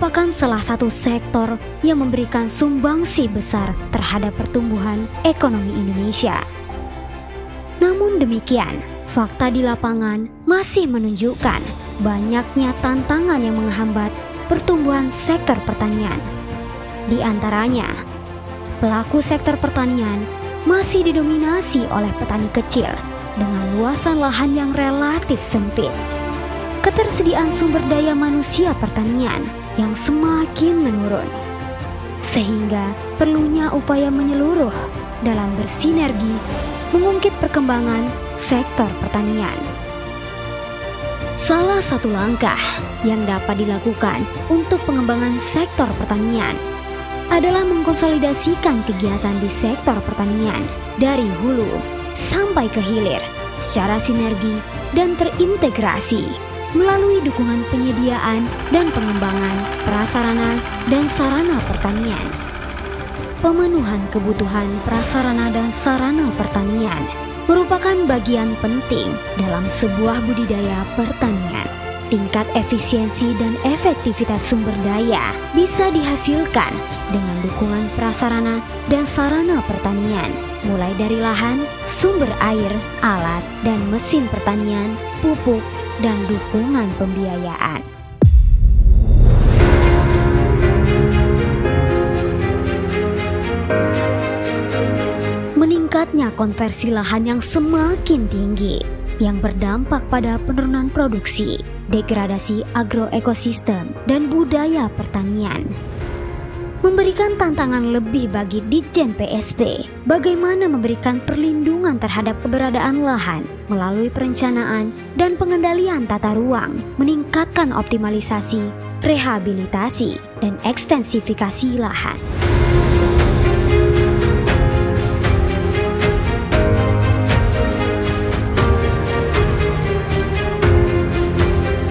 merupakan salah satu sektor yang memberikan sumbangsi besar terhadap pertumbuhan ekonomi Indonesia. Namun demikian, fakta di lapangan masih menunjukkan banyaknya tantangan yang menghambat pertumbuhan sektor pertanian. Di antaranya, pelaku sektor pertanian masih didominasi oleh petani kecil dengan luasan lahan yang relatif sempit. Ketersediaan sumber daya manusia pertanian yang semakin menurun, sehingga perlunya upaya menyeluruh dalam bersinergi mengungkit perkembangan sektor pertanian. Salah satu langkah yang dapat dilakukan untuk pengembangan sektor pertanian adalah mengkonsolidasikan kegiatan di sektor pertanian dari hulu sampai ke hilir secara sinergi dan terintegrasi melalui dukungan penyediaan dan pengembangan prasarana dan sarana pertanian. Pemenuhan kebutuhan prasarana dan sarana pertanian merupakan bagian penting dalam sebuah budidaya pertanian. Tingkat efisiensi dan efektivitas sumber daya bisa dihasilkan dengan dukungan prasarana dan sarana pertanian, mulai dari lahan, sumber air, alat dan mesin pertanian, pupuk, dan dukungan pembiayaan. Meningkatnya konversi lahan yang semakin tinggi yang berdampak pada penurunan produksi, degradasi agroekosistem, dan budaya pertanian memberikan tantangan lebih bagi Ditjen PSP bagaimana memberikan perlindungan terhadap keberadaan lahan melalui perencanaan dan pengendalian tata ruang, meningkatkan optimalisasi, rehabilitasi, dan ekstensifikasi lahan.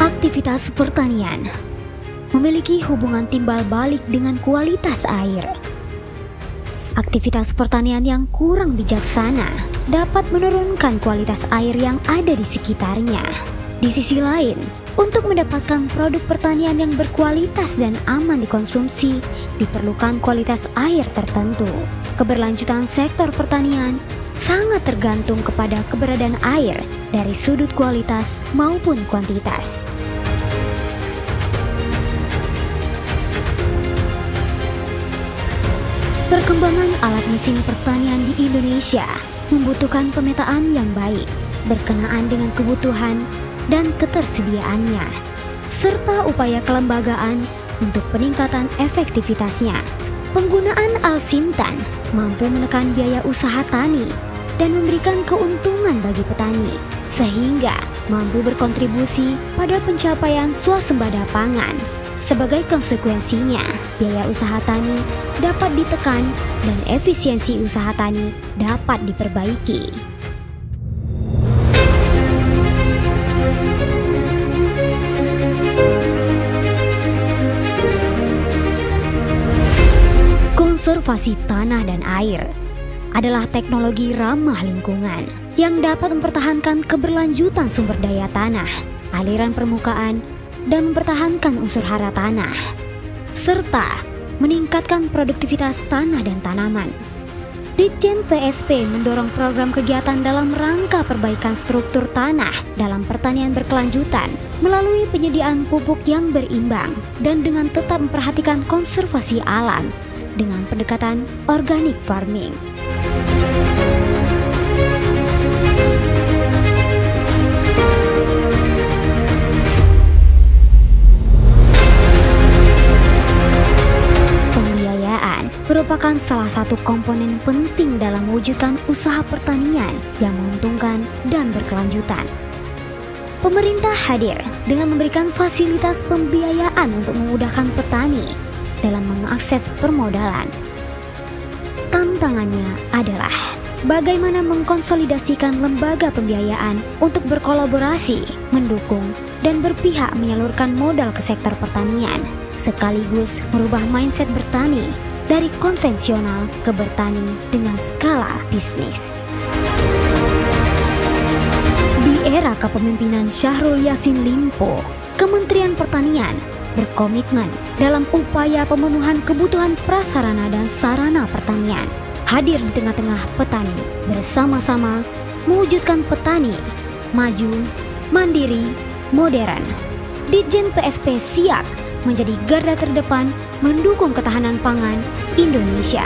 Aktivitas pertanian memiliki hubungan timbal balik dengan kualitas air. Aktivitas pertanian yang kurang bijaksana dapat menurunkan kualitas air yang ada di sekitarnya. Di sisi lain, untuk mendapatkan produk pertanian yang berkualitas dan aman dikonsumsi, diperlukan kualitas air tertentu. Keberlanjutan sektor pertanian sangat tergantung kepada keberadaan air dari sudut kualitas maupun kuantitas. Perkembangan alat mesin pertanian di Indonesia membutuhkan pemetaan yang baik berkenaan dengan kebutuhan dan ketersediaannya, serta upaya kelembagaan untuk peningkatan efektivitasnya. Penggunaan Al-Sintan mampu menekan biaya usaha tani dan memberikan keuntungan bagi petani, sehingga mampu berkontribusi pada pencapaian swasembada pangan. Sebagai konsekuensinya, biaya usaha tani dapat ditekan dan efisiensi usaha tani dapat diperbaiki. Konservasi tanah dan air adalah teknologi ramah lingkungan yang dapat mempertahankan keberlanjutan sumber daya tanah, aliran permukaan, dan mempertahankan unsur hara tanah, serta meningkatkan produktivitas tanah dan tanaman. Ditjen PSP mendorong program kegiatan dalam rangka perbaikan struktur tanah dalam pertanian berkelanjutan melalui penyediaan pupuk yang berimbang dan dengan tetap memperhatikan konservasi alam dengan pendekatan organic farming. Merupakan salah satu komponen penting dalam mewujudkan usaha pertanian yang menguntungkan dan berkelanjutan. Pemerintah hadir dengan memberikan fasilitas pembiayaan untuk memudahkan petani dalam mengakses permodalan. Tantangannya adalah bagaimana mengkonsolidasikan lembaga pembiayaan untuk berkolaborasi, mendukung, dan berpihak menyalurkan modal ke sektor pertanian, sekaligus merubah mindset bertani dari konvensional ke bertani dengan skala bisnis. Di era kepemimpinan Syahrul Yassin Limpo, Kementerian Pertanian berkomitmen dalam upaya pemenuhan kebutuhan prasarana dan sarana pertanian, hadir di tengah-tengah petani, bersama-sama mewujudkan petani maju, mandiri, modern. Ditjen PSP siap menjadi garda terdepan mendukung ketahanan pangan Indonesia.